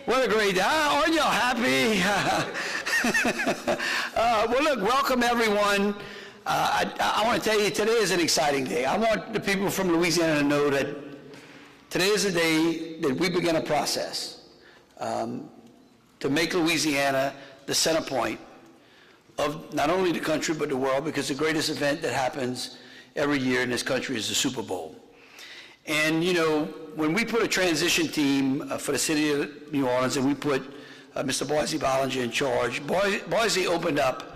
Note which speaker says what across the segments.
Speaker 1: What a great day. Aren't y'all happy? Well, look, welcome everyone. I want to tell you, today is an exciting day. I want the people from Louisiana to know that today is a day that we begin a process to make Louisiana the center point of not only the country but the world, because the greatest event that happens every year in this country is the Super Bowl. And you know, when we put a transition team for the city of New Orleans and we put Mr. Boise Bollinger in charge, Boise opened up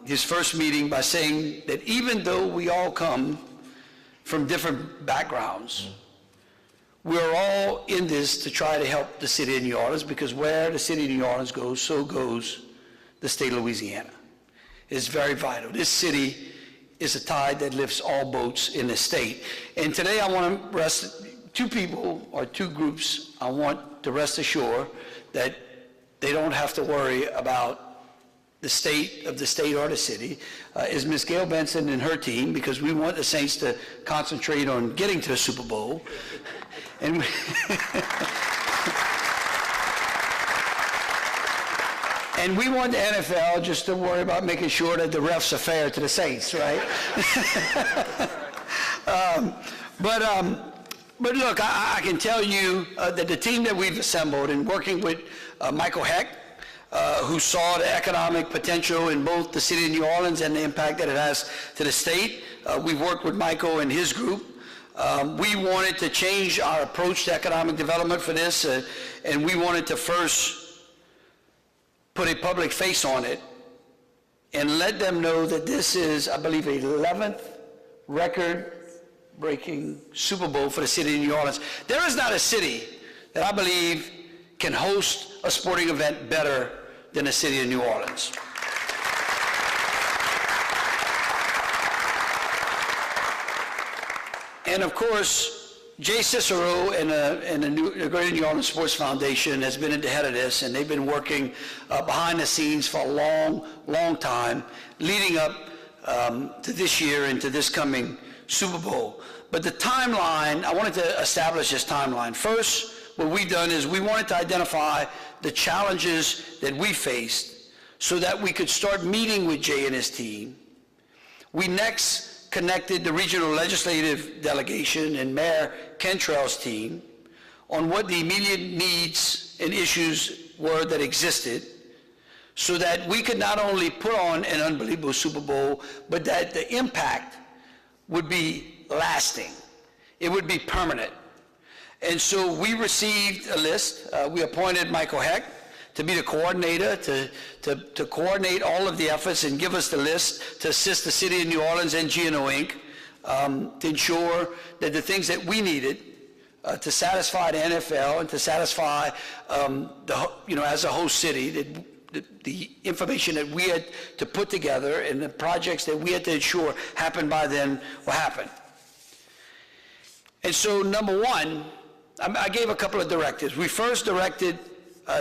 Speaker 1: his first meeting by saying that even though we all come from different backgrounds, we're all in this to try to help the city of New Orleans, because where the city of New Orleans goes, so goes the state of Louisiana. It's very vital. This city is a tide that lifts all boats in the state. And today I want to rest two people or two groups. I want to rest assured that they don't have to worry about the state of the state or the city, is Ms. Gail Benson and her team, because we want the Saints to concentrate on getting to the Super Bowl. And and we want the NFL just to worry about making sure that the refs are fair to the Saints, right? But look, I can tell you that the team that we've assembled, and working with Michael Heck, who saw the economic potential in both the city of New Orleans and the impact that it has to the state. We've worked with Michael and his group. We wanted to change our approach to economic development for this, and we wanted to first put a public face on it and let them know that this is, I believe, a 11th record-breaking Super Bowl for the city of New Orleans. There is not a city that I believe can host a sporting event better than the city of New Orleans. And of course, Jay Cicero and the Greater New Orleans Sports Foundation has been at the head of this, and they've been working behind the scenes for a long, long time, leading up to this year and to this coming Super Bowl. But the timeline, I wanted to establish this timeline. First, what we've done is we wanted to identify the challenges that we faced so that we could start meeting with Jay and his team. We next connected the regional legislative delegation and Mayor Cantrell's team on what the immediate needs and issues were that existed, so that we could not only put on an unbelievable Super Bowl, but that the impact would be lasting. It would be permanent. And so we received a list. We appointed Michael Heck to be the coordinator, to coordinate all of the efforts and give us the list to assist the city of New Orleans and GNO Inc. To ensure that the things that we needed to satisfy the NFL and to satisfy, as a host city, the information that we had to put together and the projects that we had to ensure happened by then will happen. And so, number one, I gave a couple of directives. We first directed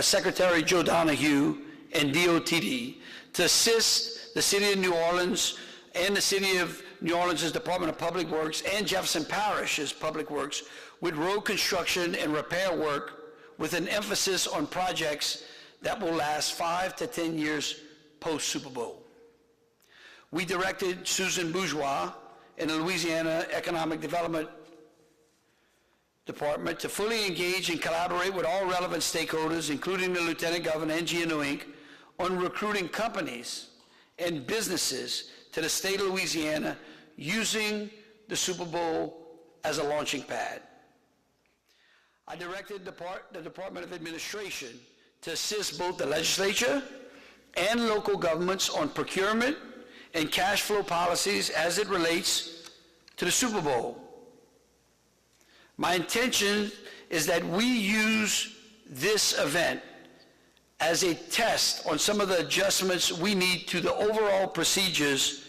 Speaker 1: Secretary Joe Donahue and DOTD to assist the city of New Orleans and the city of New Orleans' Department of Public Works and Jefferson Parish's Public Works with road construction and repair work, with an emphasis on projects that will last 5 to 10 years post-Super Bowl. We directed Susan Bourgeois in the Louisiana Economic Development Department to fully engage and collaborate with all relevant stakeholders, including the Lieutenant Governor and GNO Inc., on recruiting companies and businesses to the state of Louisiana using the Super Bowl as a launching pad. I directed the Department of Administration to assist both the legislature and local governments on procurement and cash flow policies as it relates to the Super Bowl. My intention is that we use this event as a test on some of the adjustments we need to the overall procedures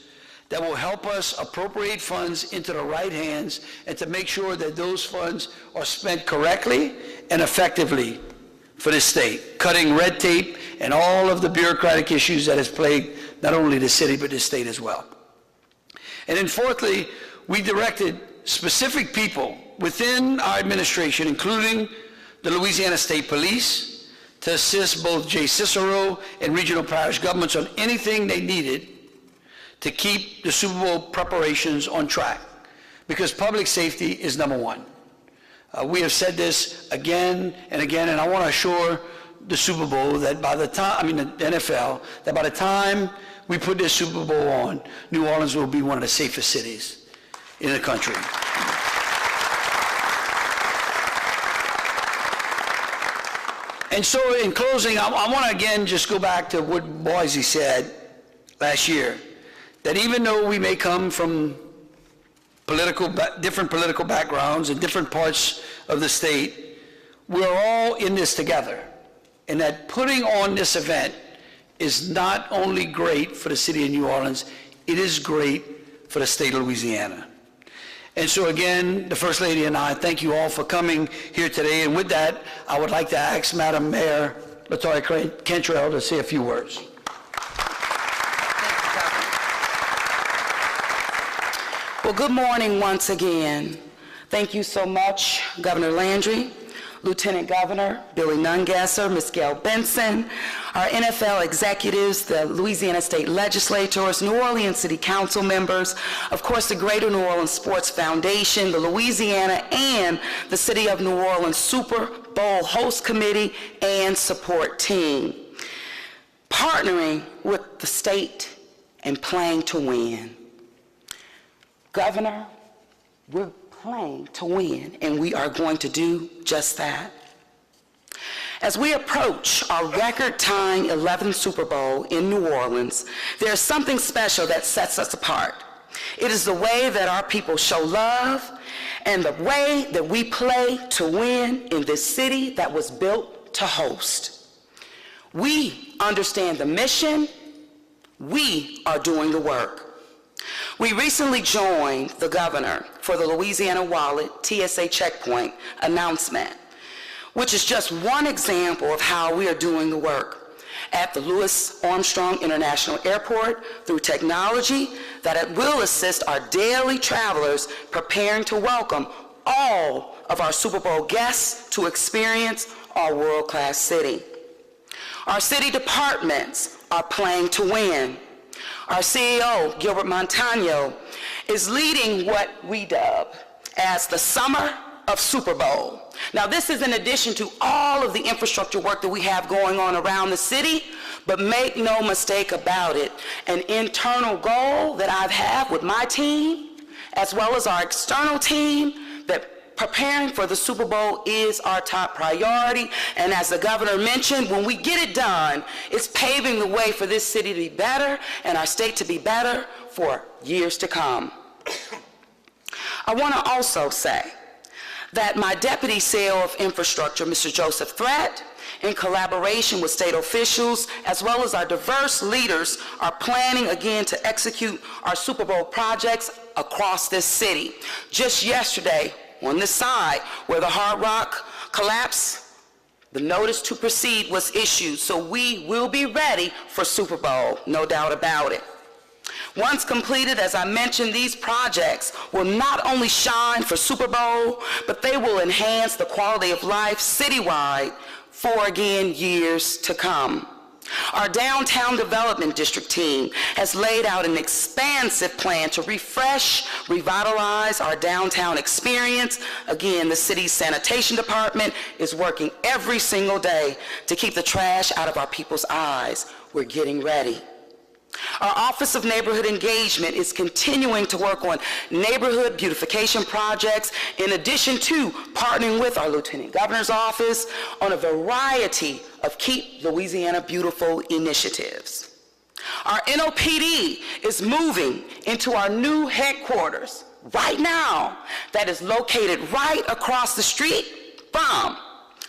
Speaker 1: that will help us appropriate funds into the right hands and to make sure that those funds are spent correctly and effectively for the state, cutting red tape and all of the bureaucratic issues that has plagued not only the city but the state as well. And then fourthly, we directed specific people within our administration, including the Louisiana State Police to assist both J. Cicero and regional parish governments on anything they needed to keep the Super Bowl preparations on track, because public safety is number one. We have said this again and again, and I want to assure the Super Bowl that by the time, the NFL, that by the time we put this Super Bowl on, New Orleans will be one of the safest cities in the country. And so in closing, I want to again just go back to what Boise said last year, that even though we may come from different political backgrounds in different parts of the state, we're all in this together. And that putting on this event is not only great for the city of New Orleans, it is great for the state of Louisiana. And so again, the First Lady and I thank you all for coming here today. And with that, I would like to ask Madam Mayor LaToya Cantrell to say a few words.
Speaker 2: Well, good morning once again. Thank you so much, Governor Landry, Lieutenant Governor Billy Nungesser, Ms. Gail Benson, our NFL executives, the Louisiana State Legislators, New Orleans City Council members, of course the Greater New Orleans Sports Foundation, the Louisiana and the City of New Orleans Super Bowl Host Committee and support team. Partnering with the state and playing to win. Governor, we're playing to win, and we are going to do just that. As we approach our record-tying 11th Super Bowl in New Orleans, there's something special that sets us apart. It is the way that our people show love and the way that we play to win in this city that was built to host. We understand the mission. We are doing the work. We recently joined the governor for the Louisiana Wallet TSA checkpoint announcement, which is just one example of how we are doing the work at the Louis Armstrong International Airport through technology that it will assist our daily travelers preparing to welcome all of our Super Bowl guests to experience our world-class city. Our city departments are playing to win. Our CEO, Gilbert Montano, is leading what we dub as the Summer of Super Bowl. Now, this is in addition to all of the infrastructure work that we have going on around the city, but make no mistake about it, an internal goal that I have with my team, as well as our external team, that preparing for the Super Bowl is our top priority. And as the governor mentioned, when we get it done, it's paving the way for this city to be better and our state to be better for years to come. I want to also say that my Deputy CEO of Infrastructure, Mr. Joseph Threat, in collaboration with state officials, as well as our diverse leaders, are planning again to execute our Super Bowl projects across this city. Just yesterday, on this side where the Hard Rock collapsed, the notice to proceed was issued, so we will be ready for Super Bowl, no doubt about it. Once completed, as I mentioned, these projects will not only shine for Super Bowl, but they will enhance the quality of life citywide for, again, years to come. Our Downtown Development District team has laid out an expansive plan to refresh, revitalize our downtown experience. Again, the city's sanitation department is working every single day to keep the trash out of our people's eyes. We're getting ready. Our Office of Neighborhood Engagement is continuing to work on neighborhood beautification projects, in addition to partnering with our Lieutenant Governor's office on a variety of Keep Louisiana Beautiful initiatives. Our NOPD is moving into our new headquarters right now that is located right across the street from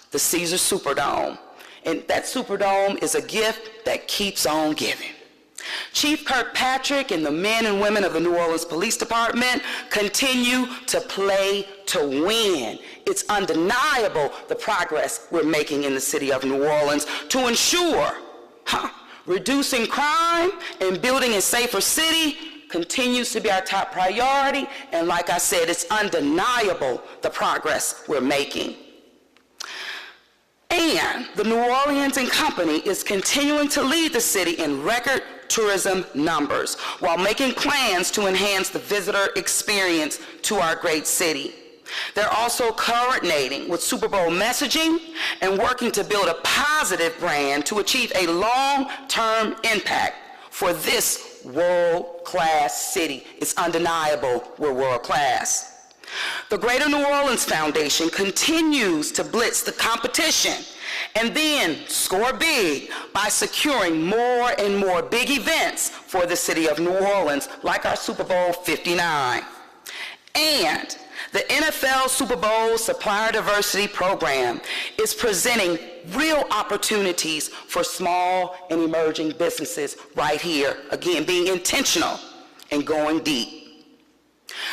Speaker 2: the Caesars Superdome. And that Superdome is a gift that keeps on giving. Chief Kirkpatrick and the men and women of the New Orleans Police Department continue to play to win. It's undeniable the progress we're making in the city of New Orleans to ensure reducing crime and building a safer city continues to be our top priority. And like I said, it's undeniable the progress we're making. And the New Orleans and Company is continuing to lead the city in record tourism numbers while making plans to enhance the visitor experience to our great city. They're also coordinating with Super Bowl messaging and working to build a positive brand to achieve a long-term impact for this world-class city. It's undeniable we're world-class. The Greater New Orleans Foundation continues to blitz the competition and then score big by securing more and more big events for the city of New Orleans, like our Super Bowl 59. And the NFL Super Bowl Supplier Diversity Program is presenting real opportunities for small and emerging businesses right here, again, being intentional and going deep.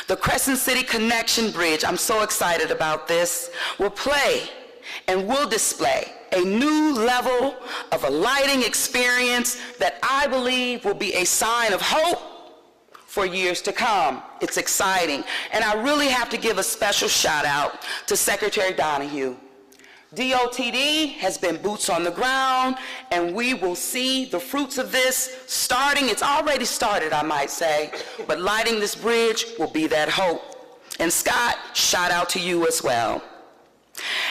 Speaker 2: The Crescent City Connection Bridge, I'm so excited about this, will play and will display a new level of a lighting experience that I believe will be a sign of hope for years to come. It's exciting. And I really have to give a special shout out to Secretary Donahue. DOTD has been boots on the ground, and we will see the fruits of this starting. It's already started, I might say, but lighting this bridge will be that hope. And Scott, shout out to you as well.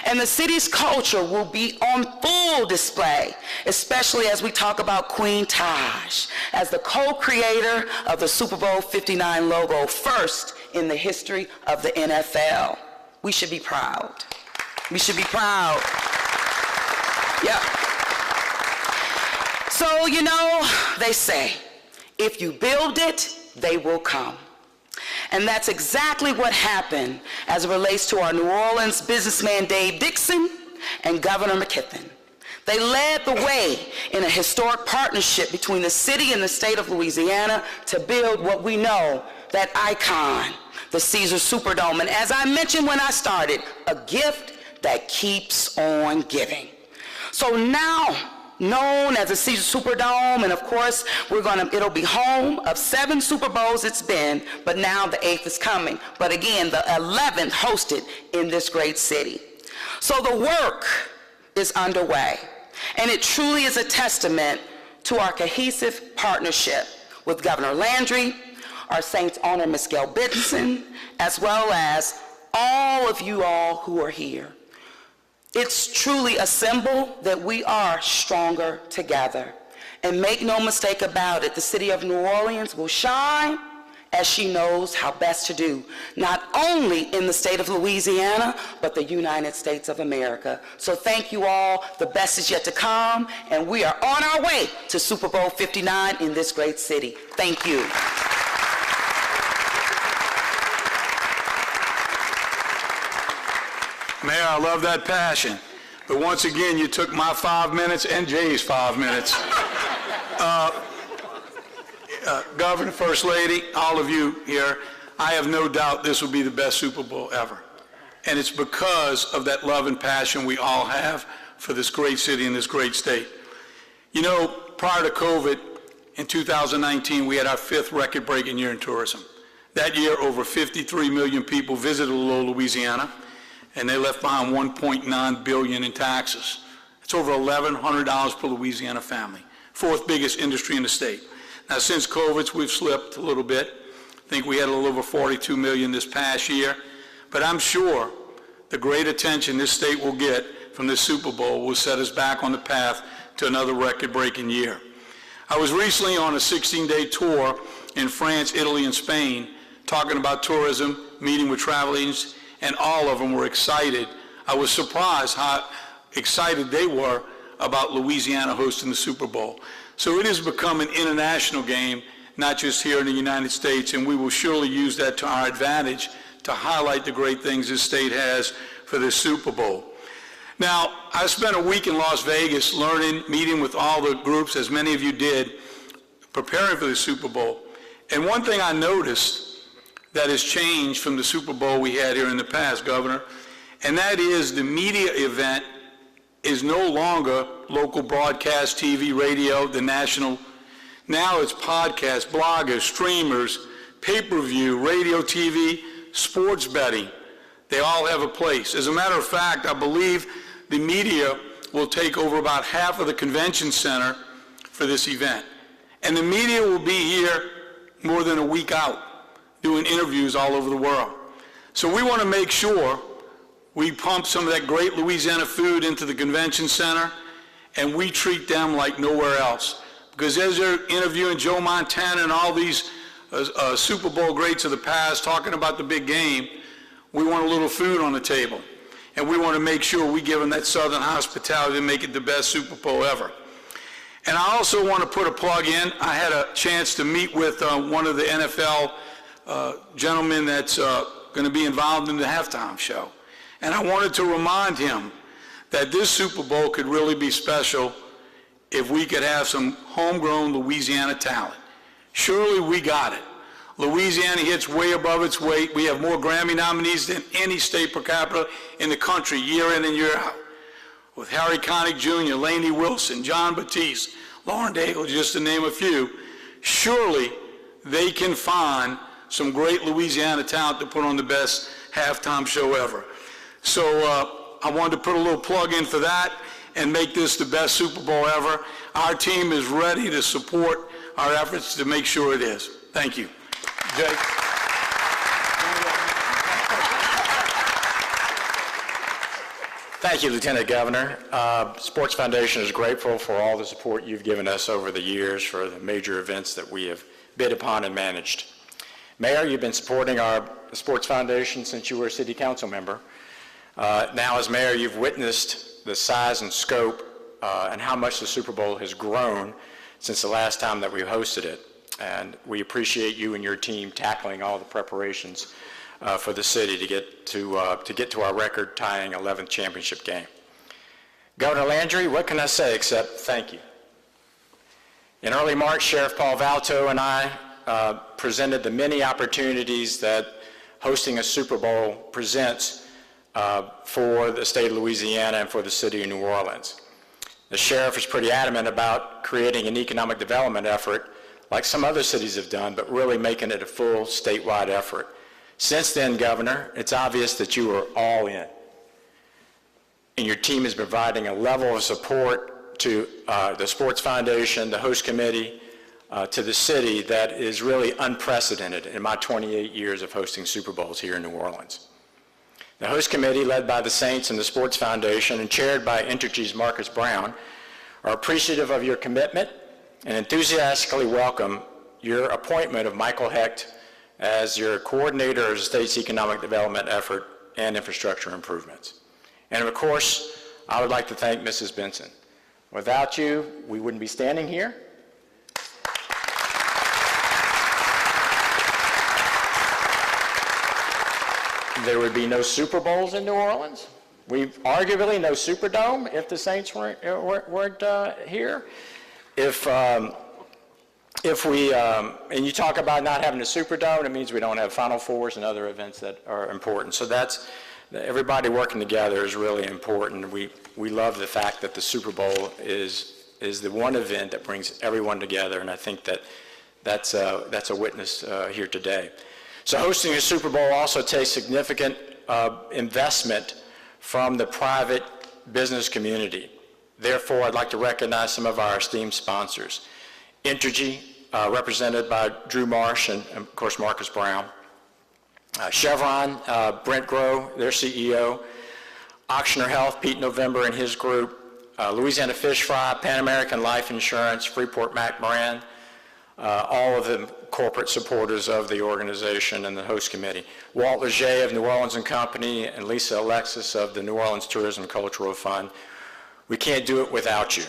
Speaker 2: And the city's culture will be on full display, especially as we talk about Queen Taj as the co-creator of the Super Bowl 59 logo, first in the history of the NFL. We should be proud. We should be proud. Yeah. So, you know, they say, if you build it, they will come. And that's exactly what happened as it relates to our New Orleans businessman Dave Dixon and Governor McKiffin. They led the way in a historic partnership between the city and the state of Louisiana to build what we know, that icon, the Caesars Superdome. And as I mentioned when I started, a gift that keeps on giving. So now, known as the Caesars Superdome, and of course, it'll be home of 7 Super Bowls it's been, but now the 8th is coming. But again, the 11th hosted in this great city. So the work is underway, and it truly is a testament to our cohesive partnership with Governor Landry, our Saints owner, Ms. Gail Benson, as well as all of you all who are here. It's truly a symbol that we are stronger together. And make no mistake about it, the city of New Orleans will shine as she knows how best to do, not only in the state of Louisiana, but the United States of America. So thank you all. The best is yet to come, and we are on our way to Super Bowl 59 in this great city. Thank you.
Speaker 3: Mayor, I love that passion. But once again, you took my 5 minutes and Jay's 5 minutes. Governor, First Lady, all of you here, I have no doubt this will be the best Super Bowl ever. And it's because of that love and passion we all have for this great city and this great state. You know, prior to COVID, in 2019, we had our 5th record-breaking year in tourism. That year, over 53 million people visited Louisiana, and they left behind $1.9 billion in taxes. It's over $1,100 per Louisiana family, 4th biggest industry in the state. Now, since COVID, we've slipped a little bit. I think we had a little over 42 million this past year, but I'm sure the great attention this state will get from this Super Bowl will set us back on the path to another record-breaking year. I was recently on a 16-day tour in France, Italy, and Spain, talking about tourism, meeting with travel agents, and all of them were excited. I was surprised how excited they were about Louisiana hosting the Super Bowl. So it has become an international game, not just here in the United States, and we will surely use that to our advantage to highlight the great things this state has for this Super Bowl. Now, I spent a week in Las Vegas learning, meeting with all the groups, as many of you did, preparing for the Super Bowl. And one thing I noticed that has changed from the Super Bowl we had here in the past, Governor, and that is the media event is no longer local broadcast, TV, radio, the national. Now it's podcasts, bloggers, streamers, pay-per-view, radio, TV, sports betting. They all have a place. As a matter of fact, I believe the media will take over about half of the convention center for this event. And the media will be here more than a week out doing interviews all over the world. So we want to make sure we pump some of that great Louisiana food into the convention center, and we treat them like nowhere else. Because as they're interviewing Joe Montana and all these Super Bowl greats of the past talking about the big game, we want a little food on the table. And we want to make sure we give them that Southern hospitality to make it the best Super Bowl ever. And I also want to put a plug in. I had a chance to meet with one of the NFL gentlemen that's going to be involved in the halftime show. And I wanted to remind him that this Super Bowl could really be special if we could have some homegrown Louisiana talent. Surely we got it. Louisiana hits way above its weight. We have more Grammy nominees than any state per capita in the country year in and year out. With Harry Connick Jr., Lainey Wilson, John Batiste, Lauren Daigle, just to name a few, surely they can find some great Louisiana talent to put on the best halftime show ever. So I wanted to put a little plug in for that and make this the best Super Bowl ever. Our team is ready to support our efforts to make sure it is. Thank you. Jake.
Speaker 4: Thank you, Lieutenant Governor. Sports Foundation is grateful for all the support you've given us over the years for the major events that we have bid upon and managed. Mayor, you've been supporting our Sports Foundation since you were a city council member. Now as mayor, you've witnessed the size and scope and how much the Super Bowl has grown since the last time that we hosted it. And we appreciate you and your team tackling all the preparations for the city to get to our record-tying 11th championship game. Governor Landry, what can I say except thank you? In early March, Sheriff Paul Valto and I presented the many opportunities that hosting a Super Bowl presents for the state of Louisiana and for the city of New Orleans. The sheriff is pretty adamant about creating an economic development effort like some other cities have done, but really making it a full statewide effort. Since then, Governor, it's obvious that you are all in. And your team is providing a level of support to the Sports Foundation, the host committee, to the city that is really unprecedented in my 28 years of hosting Super Bowls here in New Orleans. The host committee, led by the Saints and the Sports Foundation and chaired by Entergy's Marcus Brown, are appreciative of your commitment and enthusiastically welcome your appointment of Michael Hecht as your coordinator of the state's economic development effort and infrastructure improvements. And of course, I would like to thank Mrs. Benson. Without you, we wouldn't be standing here. There would be no Super Bowls in New Orleans. We've arguably no Superdome if the Saints weren't here. If we, and you talk about not having a Superdome, it means we don't have Final Fours and other events that are important. So that's, everybody working together is really important. We love the fact that the Super Bowl is the one event that brings everyone together, and I think that's a witness here today. So hosting a Super Bowl also takes significant investment from the private business community. Therefore, I'd like to recognize some of our esteemed sponsors. Entergy, represented by Drew Marsh and of course Marcus Brown. Chevron, Brent Groh, their CEO. Auctioner Health, Pete November and his group. Louisiana Fish Fry, Pan American Life Insurance, Freeport McMoran, all of them corporate supporters of the organization and the host committee. Walt Leger of New Orleans and Company and Lisa Alexis of the New Orleans Tourism Cultural Fund. We can't do it without you.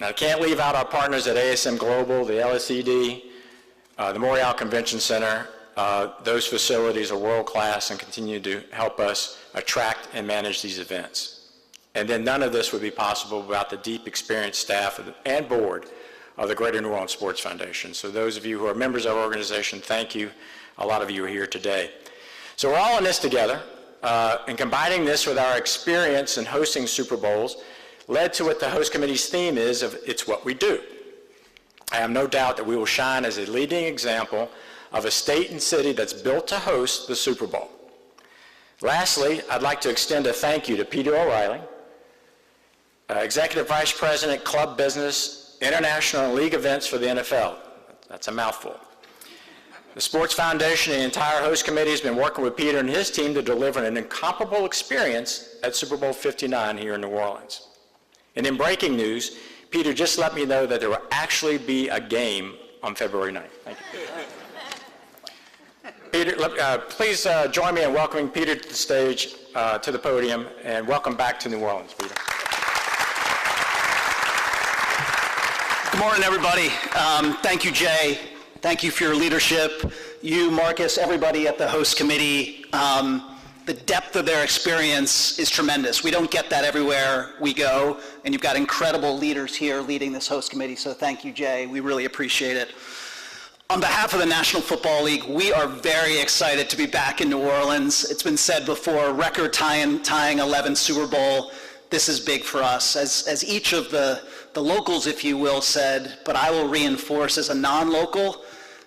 Speaker 4: Now, I can't leave out our partners at ASM Global, the LSED, the Montreal Convention Center. Those facilities are world-class and continue to help us attract and manage these events. And then none of this would be possible without the deep experienced staff and board of the Greater New Orleans Sports Foundation. So those of you who are members of our organization, thank you. A lot of you are here today. So we're all in this together, and combining this with our experience in hosting Super Bowls led to what the host committee's theme is of it's what we do. I have no doubt that we will shine as a leading example of a state and city that's built to host the Super Bowl. Lastly, I'd like to extend a thank you to Peter O'Reilly, Executive Vice President, Club Business, International and League Events for the NFL. That's a mouthful. The Sports Foundation and the entire host committee has been working with Peter and his team to deliver an incomparable experience at Super Bowl 59 here in New Orleans. And in breaking news, Peter just let me know that there will actually be a game on February 9th. Thank you. Peter, please join me in welcoming Peter to the stage, to the podium, and welcome back to New Orleans, Peter.
Speaker 1: Good morning, everybody. Thank you, Jay. Thank you for your leadership. You, Marcus, everybody at the host committee. The depth of their experience is tremendous. We don't get that everywhere we go, and you've got incredible leaders here leading this host committee, so thank you, Jay. We really appreciate it. On behalf of the National Football League, we are very excited to be back in New Orleans. It's been said before, record tying 11 Super Bowl. This is big for us. As each of the locals, if you will, said, but I will reinforce as a non-local,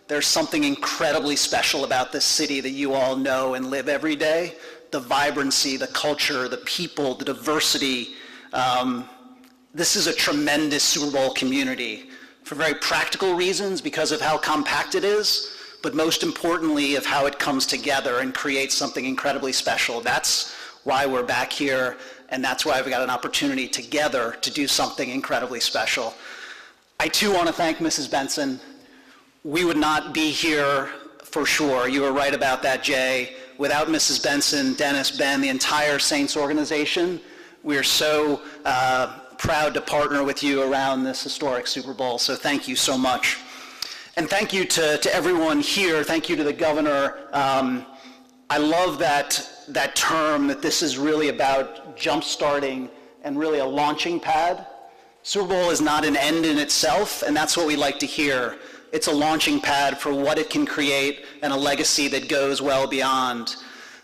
Speaker 1: there's something incredibly special about this city that you all know and live every day. The vibrancy, the culture, the people, the diversity. This is a tremendous Super Bowl community for very practical reasons because of how compact it is, but most importantly of how it comes together and creates something incredibly special. That's why we're back here, and that's why we've got an opportunity together to do something incredibly special. I too want to thank Mrs. Benson. We would not be here for sure. You were right about that, Jay. Without Mrs. Benson, Dennis, Ben, the entire Saints organization, we are so proud to partner with you around this historic Super Bowl. So thank you so much. And thank you to everyone here. Thank you to the governor. I love that term, that this is really about jump-starting and really a launching pad. Super Bowl is not an end in itself, and that's what we like to hear. It's a launching pad for what it can create and a legacy that goes well beyond.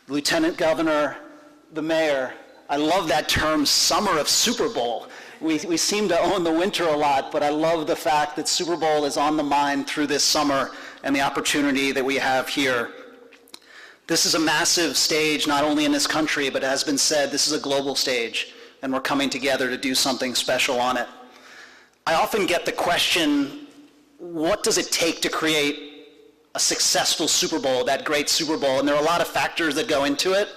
Speaker 1: The Lieutenant Governor, the Mayor, I love that term, summer of Super Bowl. We seem to own the winter a lot, but I love the fact that Super Bowl is on the mind through this summer and the opportunity that we have here. This is a massive stage, not only in this country, but as has been said, this is a global stage, and we're coming together to do something special on it. I often get the question, what does it take to create a successful Super Bowl, that great Super Bowl? And there are a lot of factors that go into it,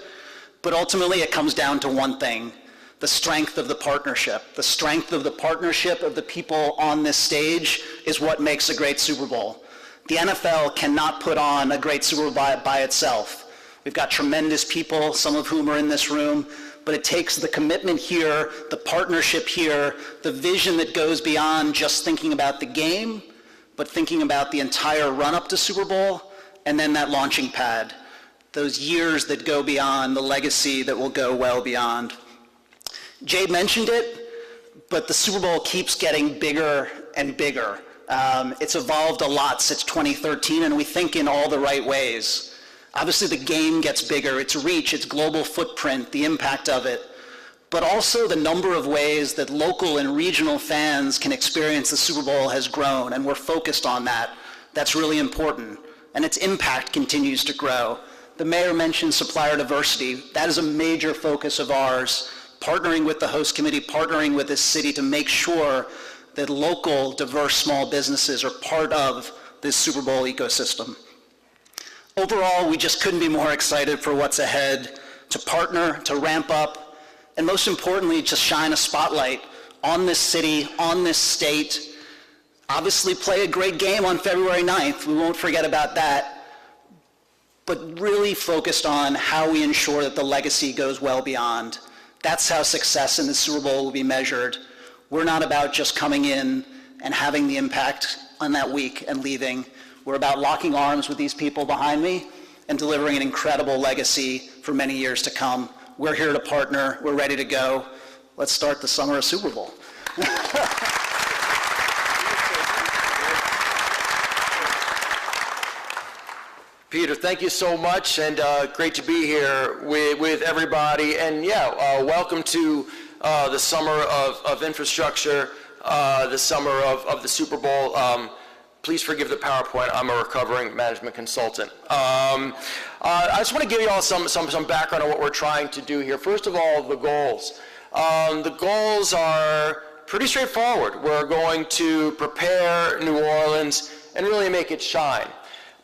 Speaker 1: but ultimately it comes down to one thing, the strength of the partnership. The strength of the partnership of the people on this stage is what makes a great Super Bowl. The NFL cannot put on a great Super Bowl by itself. We've got tremendous people, some of whom are in this room, but it takes the commitment here, the partnership here, the vision that goes beyond just thinking about the game, but thinking about the entire run-up to Super Bowl, and then that launching pad, those years that go beyond, the legacy that will go well beyond. Jay mentioned it, but the Super Bowl keeps getting bigger and bigger. It's evolved a lot since 2013, and we think in all the right ways. Obviously, the game gets bigger, its reach, its global footprint, the impact of it, but also the number of ways that local and regional fans can experience the Super Bowl has grown, and we're focused on that. That's really important, and its impact continues to grow. The mayor mentioned supplier diversity. That is a major focus of ours, partnering with the host committee, partnering with this city to make sure that local, diverse small businesses are part of this Super Bowl ecosystem. Overall, we just couldn't be more excited for what's ahead, to partner, to ramp up, and most importantly, just shine a spotlight on this city, on this state. Obviously play a great game on February 9th. We won't forget about that. But really focused on how we ensure that the legacy goes well beyond. That's how success in the Super Bowl will be measured. We're not about just coming in and having the impact on that week and leaving. We're about locking arms with these people behind me and delivering an incredible legacy for many years to come. We're here to partner. We're ready to go. Let's start the summer of Super Bowl.
Speaker 5: Peter, thank you so much, and great to be here with everybody. And welcome to the summer of infrastructure, the summer of the Super Bowl. Please forgive the PowerPoint. I'm a recovering management consultant. I just want to give you all some background on what we're trying to do here. First of all, the goals. The goals are pretty straightforward. We're going to prepare New Orleans and really make it shine.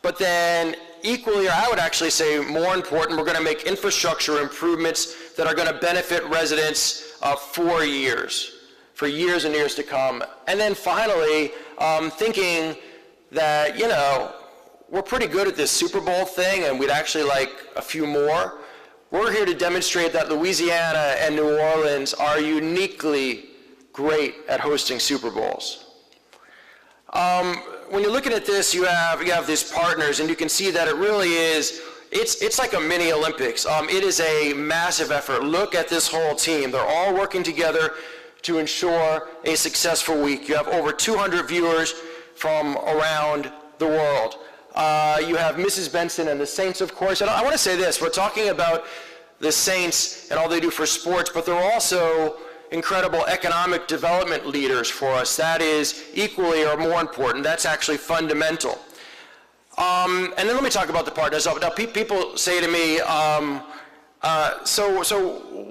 Speaker 5: But then equally, or I would actually say more important, we're going to make infrastructure improvements that are going to benefit residents for years and years to come. And then finally, thinking that, you know, we're pretty good at this Super Bowl thing and we'd actually like a few more. We're here to demonstrate that Louisiana and New Orleans are uniquely great at hosting Super Bowls. When you're looking at this, you have these partners, and you can see that it really is, it's like a mini Olympics. It is a massive effort. Look at this whole team. They're all working together to ensure a successful week. You have over 200 viewers from around the world. You have Mrs. Benson and the Saints, of course. And I want to say this, we're talking about the Saints and all they do for sports, but they're also incredible economic development leaders for us. That is equally or more important. That's actually fundamental. And then let me talk about the partners. Now, people say to me, so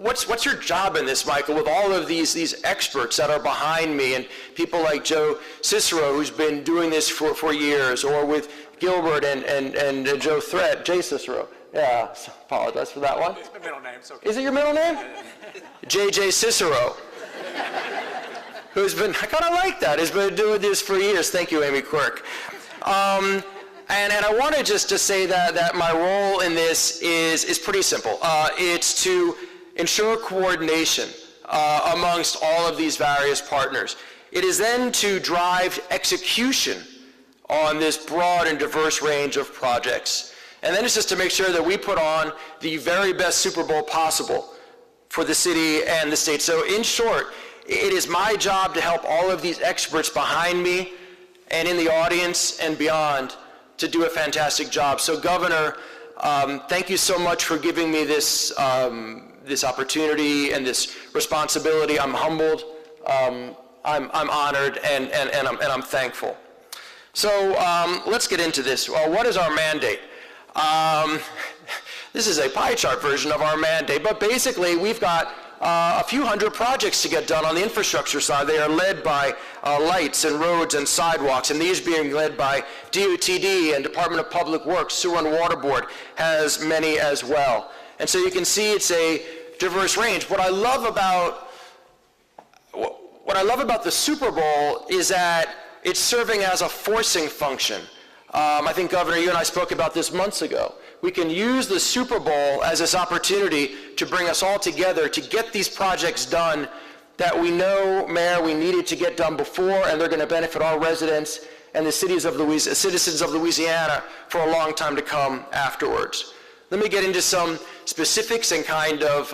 Speaker 5: what's your job in this, Michael, with all of these experts that are behind me, and people like Joe Cicero, who's been doing this for years, or with Gilbert and Joe Threat, Jay Cicero. Yeah, apologize for that one.
Speaker 4: It's my middle name, so okay.
Speaker 5: Is it your middle name? J.J. Cicero, who's been, I kind of like that, has been doing this for years. Thank you, Amy Quirk. And I want to just say that my role in this is pretty simple. It's to ensure coordination amongst all of these various partners. It is then to drive execution on this broad and diverse range of projects. And then it's just to make sure that we put on the very best Super Bowl possible for the city and the state. So in short, it is my job to help all of these experts behind me and in the audience and beyond to do a fantastic job. So Governor, thank you so much for giving me this, this opportunity and this responsibility. I'm humbled, I'm honored, and I'm thankful. So let's get into this. What is our mandate? This is a pie chart version of our mandate, but basically we've got a few hundred projects to get done on the infrastructure side. They are led by lights and roads and sidewalks, and these being led by DOTD and Department of Public Works. Sewer and Water Board has many as well. And so you can see it's a diverse range. What I love about the Super Bowl is that it's serving as a forcing function. I think, Governor, you and I spoke about this months ago. We can use the Super Bowl as this opportunity to bring us all together to get these projects done that we know, Mayor, we needed to get done before, and they're going to benefit our residents and the citizens of Louisiana for a long time to come afterwards. Let me get into some specifics and kind of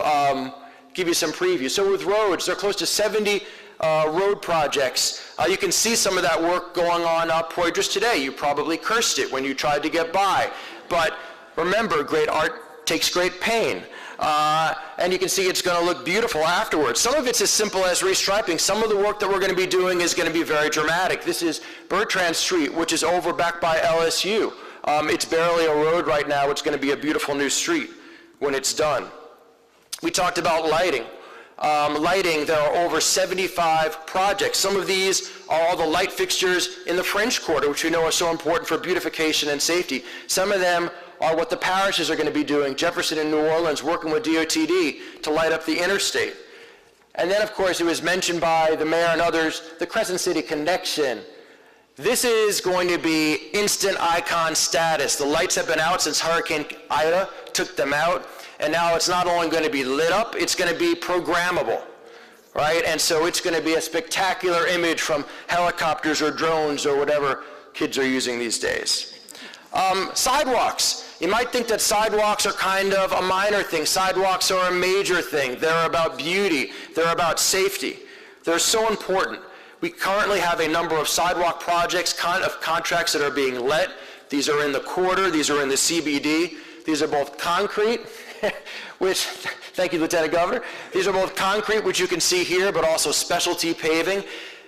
Speaker 5: give you some preview. So with roads, there are close to 70 road projects. You can see some of that work going on up Poydras today. You probably cursed it when you tried to get by. But remember, great art takes great pain. And you can see it's going to look beautiful afterwards. Some of it's as simple as restriping. Some of the work that we're going to be doing is going to be very dramatic. This is Bertrand Street, which is over back by LSU. It's barely a road right now. It's going to be a beautiful new street when it's done. We talked about lighting. There are over 75 projects. Some of these are all the light fixtures in the French Quarter, which we know are so important for beautification and safety. Some of them are what the parishes are going to be doing. Jefferson and New Orleans working with DOTD to light up the interstate. And then, of course, it was mentioned by the mayor and others, the Crescent City Connection. This is going to be instant icon status. The lights have been out since Hurricane Ida took them out. And now it's not only going to be lit up, it's going to be programmable, right? And so it's going to be a spectacular image from helicopters or drones or whatever kids are using these days. Sidewalks. You might think that sidewalks are kind of a minor thing. Sidewalks are a major thing. They're about beauty. They're about safety. They're so important. We currently have a number of sidewalk projects, contracts that are being let. These are in the quarter. These are in the CBD. These are both concrete, which, thank you, Lieutenant Governor. These are both concrete, which you can see here, but also specialty paving.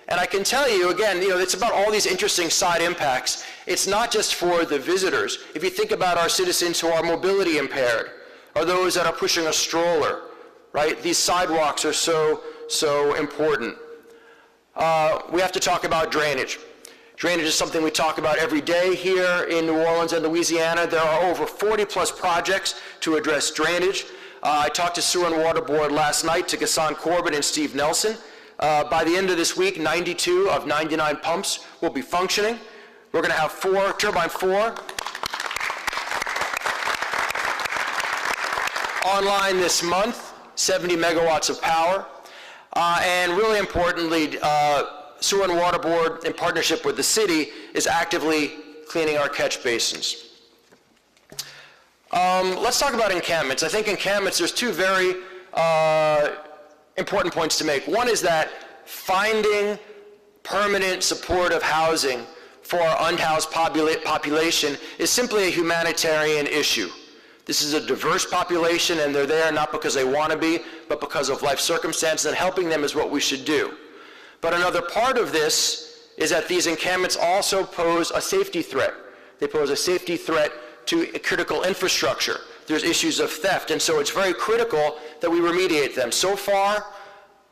Speaker 5: And I can tell you, again, it's about all these interesting side impacts. It's not just for the visitors. If you think about our citizens who are mobility impaired, or those that are pushing a stroller, right? These sidewalks are so important. We have to talk about drainage. Drainage is something we talk about every day here in New Orleans and Louisiana. There are over 40+ projects to address drainage. I talked to Sewer and Water Board last night, to Gasson Corbett and Steve Nelson. By the end of this week, 92 of 99 pumps will be functioning. We're going to have turbine 4 online this month, 70 megawatts of power. And really importantly, Sewer and Water Board, in partnership with the city, is actively cleaning our catch basins. Let's talk about encampments. I think encampments, there's two very important points to make. One is that finding permanent supportive housing for our unhoused population is simply a humanitarian issue. This is a diverse population, and they're there not because they want to be, but because of life circumstances, and helping them is what we should do. But another part of this is that these encampments also pose a safety threat. They pose a safety threat to critical infrastructure. There's issues of theft, and so it's very critical that we remediate them. So far,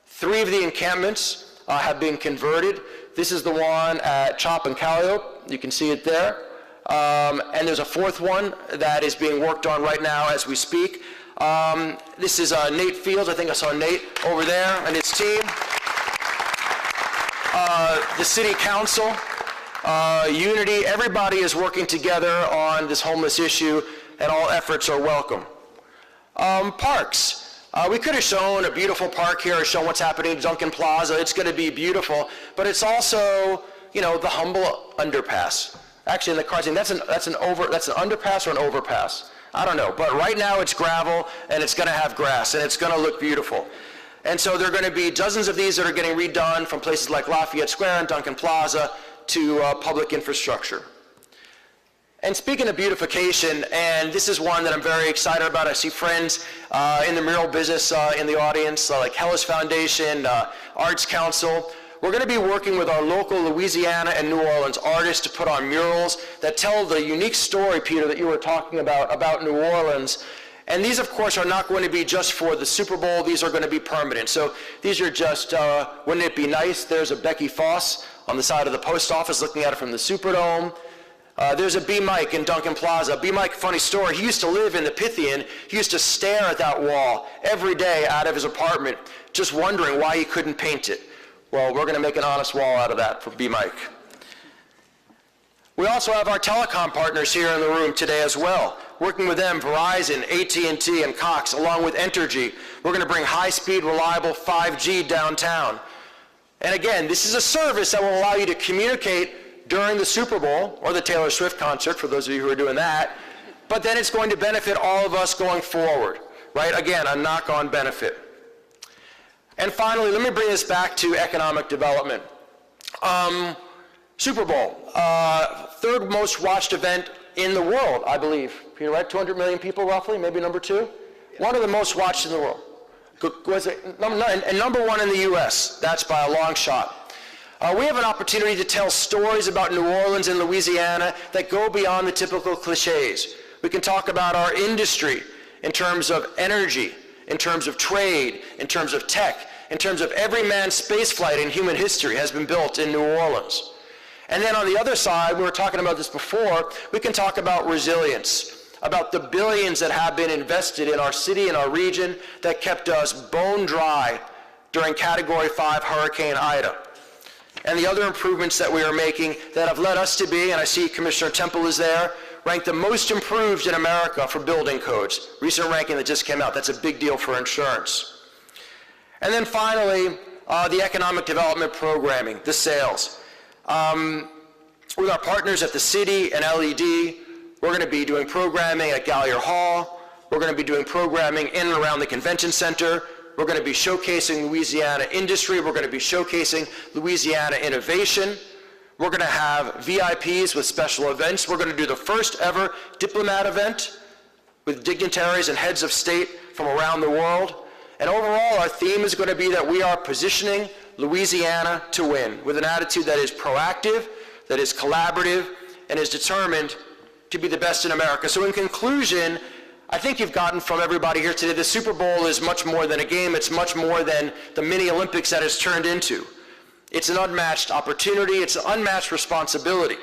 Speaker 5: 3 of the encampments have been converted. This is the one at Chop and Calliope. You can see it there. And there's a 4th one that is being worked on right now as we speak. This is Nate Fields. I think I saw Nate over there and his team. The City Council, Unity, everybody is working together on this homeless issue, and all efforts are welcome. Parks. We could have shown a beautiful park here, or shown what's happening at Duncan Plaza. It's going to be beautiful, but it's also, you know, the humble underpass. Actually, in the car, that's an underpass or an overpass? I don't know, but right now it's gravel, and it's going to have grass, and it's going to look beautiful. And so there are going to be dozens of these that are getting redone from places like Lafayette Square and Duncan Plaza to public infrastructure. And speaking of beautification, and this is one that I'm very excited about. I see friends in the mural business in the audience, like Hellas Foundation, Arts Council. We're going to be working with our local Louisiana and New Orleans artists to put on murals that tell the unique story, Peter, that you were talking about New Orleans. And these, of course, are not going to be just for the Super Bowl. These are going to be permanent. So these are just, wouldn't it be nice? There's a Becky Foss on the side of the post office looking at it from the Superdome. There's a B. Mike in Duncan Plaza. B. Mike, funny story, he used to live in the Pythian. He used to stare at that wall every day out of his apartment, just wondering why he couldn't paint it. Well, we're going to make an honest wall out of that for B. Mike. We also have our telecom partners here in the room today as well. Working with them, Verizon, AT&T, and Cox, along with Entergy. We're going to bring high-speed, reliable 5G downtown. And again, this is a service that will allow you to communicate during the Super Bowl or the Taylor Swift concert, for those of you who are doing that. But then it's going to benefit all of us going forward, right? Again, a knock-on benefit. And finally, let me bring this back to economic development. Super Bowl, 3rd most watched event in the world, I believe. Peter, right? 200 million people roughly, maybe number 2? One of the most watched in the world. Was it, and number 1 in the US, that's by a long shot. We have an opportunity to tell stories about New Orleans and Louisiana that go beyond the typical cliches. We can talk about our industry in terms of energy, in terms of trade, in terms of tech, in terms of every man's space flight in human history has been built in New Orleans. And then on the other side, we were talking about this before, we can talk about resilience, about the billions that have been invested in our city and our region that kept us bone dry during Category 5 Hurricane Ida. And the other improvements that we are making that have led us to be, and I see Commissioner Temple is there, ranked the most improved in America for building codes. Recent ranking that just came out. That's a big deal for insurance. And then finally, the economic development programming, the sales. With our partners at the city and LED, we're going to be doing programming at Gallier Hall. We're going to be doing programming in and around the convention center. We're going to be showcasing Louisiana industry. We're going to be showcasing Louisiana innovation. We're going to have VIPs with special events. We're going to do the first ever diplomat event with dignitaries and heads of state from around the world. And overall, our theme is going to be that we are positioning Louisiana to win with an attitude that is proactive, that is collaborative, and is determined to be the best in America. So in conclusion, I think you've gotten from everybody here today, the Super Bowl is much more than a game. It's much more than the mini Olympics that it's turned into. It's an unmatched opportunity. It's an unmatched responsibility.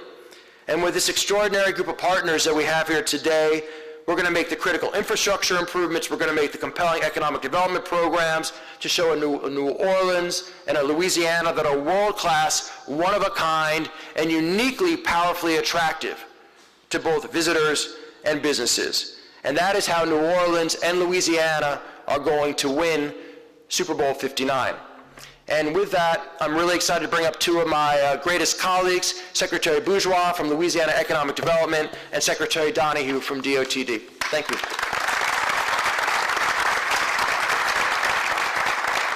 Speaker 5: And with this extraordinary group of partners that we have here today, we're going to make the critical infrastructure improvements. We're going to make the compelling economic development programs to show a New Orleans and a Louisiana that are world-class, one-of-a-kind, and uniquely powerfully attractive to both visitors and businesses. And that is how New Orleans and Louisiana are going to win Super Bowl 59. And with that, I'm really excited to bring up two of my greatest colleagues, Secretary Bourgeois from Louisiana Economic Development and Secretary Donahue from DOTD. Thank you.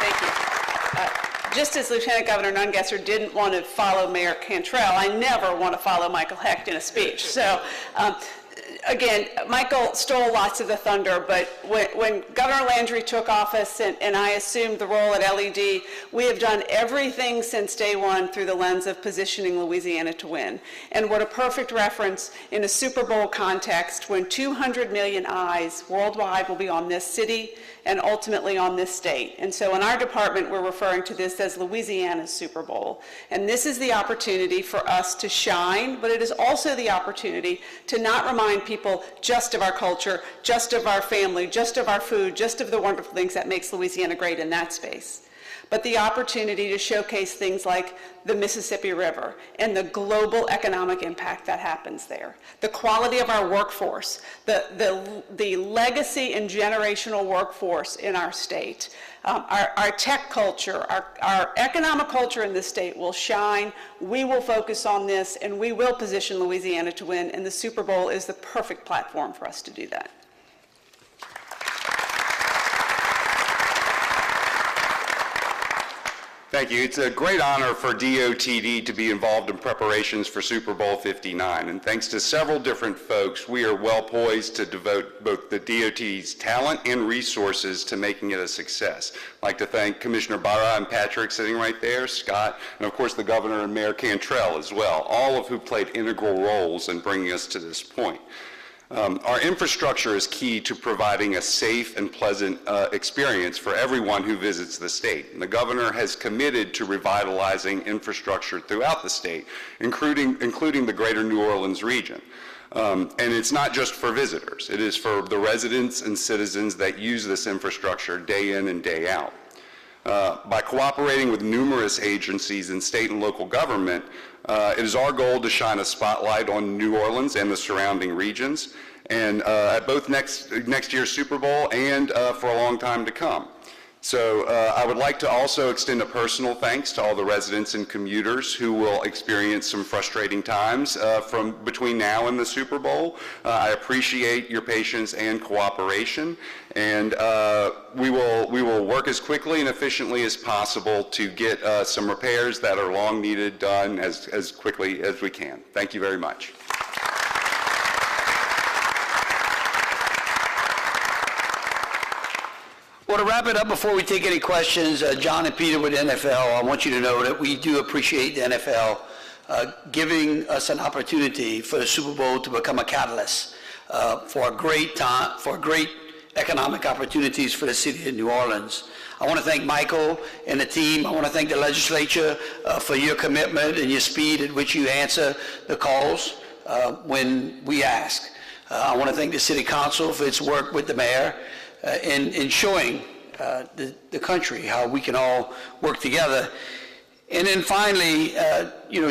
Speaker 6: Thank you. Just as Lieutenant Governor Nungesser didn't want to follow Mayor Cantrell, I never want to follow Michael Hecht in a speech. So, again, Michael stole lots of the thunder, but when Governor Landry took office and I assumed the role at LED, we have done everything since day one through the lens of positioning Louisiana to win. And what a perfect reference in a Super Bowl context when 200 million eyes worldwide will be on this city and ultimately on this state. And so in our department, we're referring to this as Louisiana's Super Bowl. And this is the opportunity for us to shine, but it is also the opportunity to not remind people just of our culture, just of our family, just of our food, just of the wonderful things that makes Louisiana great in that space, but the opportunity to showcase things like the Mississippi River and the global economic impact that happens there, the quality of our workforce, the legacy and generational workforce in our state, our tech culture, our economic culture in this state will shine. We will focus on this, and we will position Louisiana to win, and the Super Bowl is the perfect platform for us to do that.
Speaker 7: Thank you. It's a great honor for DOTD to be involved in preparations for Super Bowl 59. And thanks to several different folks, we are well poised to devote both the DOT's talent and resources to making it a success. I'd like to thank Commissioner Barra and Patrick sitting right there, Scott, and of course the Governor and Mayor Cantrell as well, all of who played integral roles in bringing us to this point. Our infrastructure is key to providing a safe and pleasant experience for everyone who visits the state. And the governor has committed to revitalizing infrastructure throughout the state, including the greater New Orleans region. And it's not just for visitors. It is for the residents and citizens that use this infrastructure day in and day out. By cooperating with numerous agencies in state and local government, it is our goal to shine a spotlight on New Orleans and the surrounding regions, and at both next year's Super Bowl and for a long time to come. So I would like to also extend a personal thanks to all the residents and commuters who will experience some frustrating times from between now and the Super Bowl. I appreciate your patience and cooperation, and we will work as quickly and efficiently as possible to get some repairs that are long needed done as quickly as we can. Thank you very much.
Speaker 1: Well, to wrap it up before we take any questions, John and Peter with NFL, I want you to know that we do appreciate the NFL giving us an opportunity for the Super Bowl to become a catalyst for great economic opportunities for the city of New Orleans. I want to thank Michael and the team. I want to thank the legislature for your commitment and your speed at which you answer the calls when we ask. I want to thank the City Council for its work with the mayor in showing the country how we can all work together. And then finally,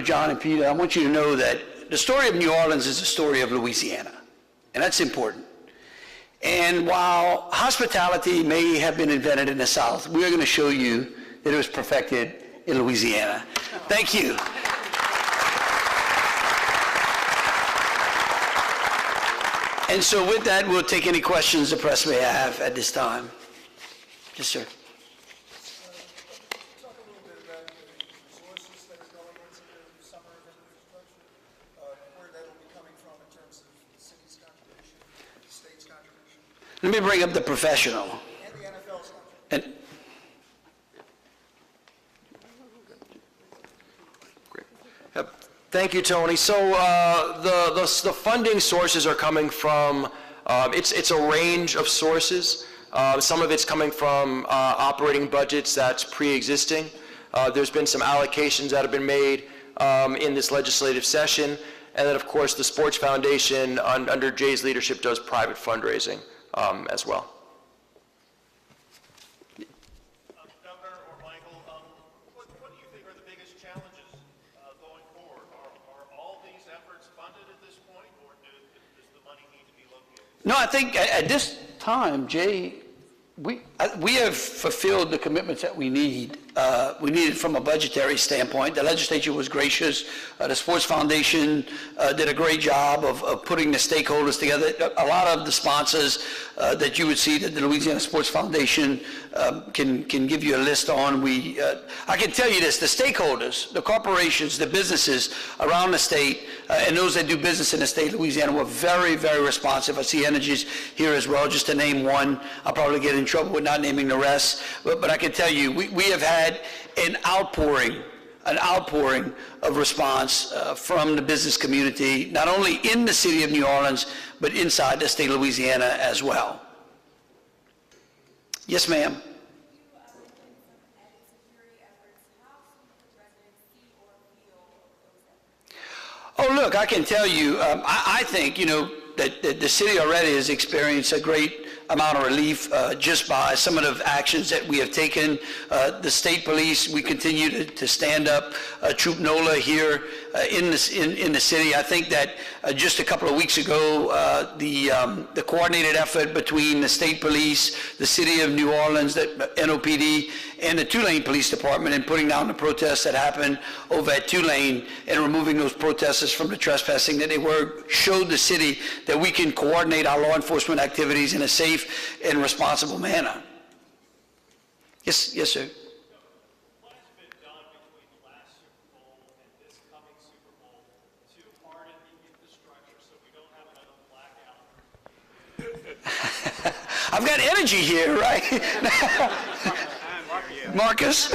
Speaker 1: John and Peter, I want you to know that the story of New Orleans is the story of Louisiana, and that's important. And while hospitality may have been invented in the South, we are going to show you that it was perfected in Louisiana. Thank you. And so with that, we'll take any questions the press may have at this time. Yes, sir.
Speaker 8: Talk a little bit about the resources that are going into the summer of infrastructure, where that will be coming from in terms of the city's contribution, the state's contribution,
Speaker 1: Let me bring up the professional.
Speaker 8: and the NFL's contribution.
Speaker 1: And
Speaker 5: Thank you, Tony. So the funding sources are coming from It's a range of sources. Some of it's coming from operating budgets that's pre-existing. There's been some allocations that have been made in this legislative session. And then, of course, the Sports Foundation, under Jay's leadership, does private fundraising as well.
Speaker 9: Governor or Michael, what do you think are the biggest challenges going forward? Are all these efforts funded at this point, or does the money need to be located?
Speaker 1: No, I think at this time, Jay, we have fulfilled the commitments that we need. We needed from a budgetary standpoint. The legislature was gracious. The Sports Foundation did a great job of putting the stakeholders together. A lot of the sponsors that you would see that the Louisiana Sports Foundation can give you a list on. I can tell you this, the stakeholders, the corporations, the businesses around the state, and those that do business in the state of Louisiana were very, very responsive. I see Energies here as well, just to name one. I'll probably get in trouble with not naming the rest, but I can tell you, we have had an outpouring of response from the business community, not only in the city of New Orleans, but inside the state of Louisiana as well. Yes, ma'am. Oh, look, I can tell you, I think, that the city already has experienced a great amount of relief just by some of the actions that we have taken. The state police, we continue to stand up Troop NOLA here in the city. I think that just a couple of weeks ago, the coordinated effort between the state police, the city of New Orleans, the NOPD, and the Tulane Police Department in putting down the protests that happened over at Tulane and removing those protesters from the trespassing that they were, showed the city that we can coordinate our law enforcement activities in a safe and responsible manner. Yes, sir.
Speaker 9: What has been done between the last Super Bowl and this coming Super Bowl to harden the infrastructure so we don't have another blackout?
Speaker 1: I've got energy here, right? Marcus?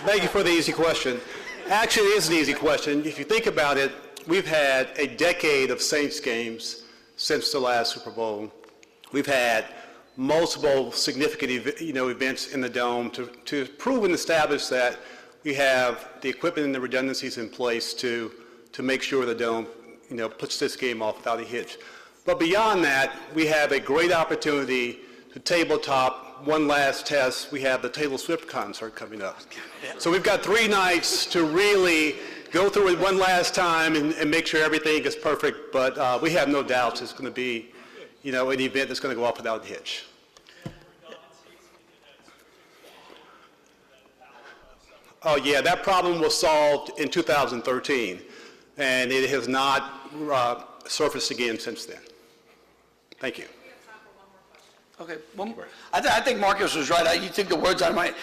Speaker 10: Thank you for the easy question. Actually, it is an easy question. If you think about it, we've had a decade of Saints games since the last Super Bowl. We've had multiple significant events in the Dome to prove and establish that we have the equipment and the redundancies in place to make sure the Dome puts this game off without a hitch. But beyond that, we have a great opportunity to tabletop one last test. We have the Taylor Swift concert coming up. So we've got 3 nights to really go through it one last time and make sure everything is perfect. But we have no doubts it's going to be, an event that's going to go off without a hitch. Oh yeah, that problem was solved in 2013, and it has not surfaced again since then. Thank you.
Speaker 1: Okay, one more. I think Marcus was right. You took the words out of my...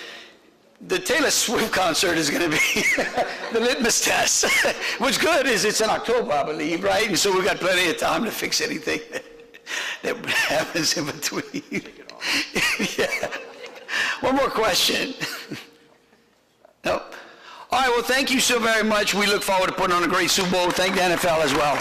Speaker 1: The Taylor Swift concert is going to be the litmus test. What's good is it's in October, I believe, right? And so we've got plenty of time to fix anything that happens in between. Yeah. One more question. No. All right, well, thank you so very much. We look forward to putting on a great Super Bowl. Thank the NFL as well.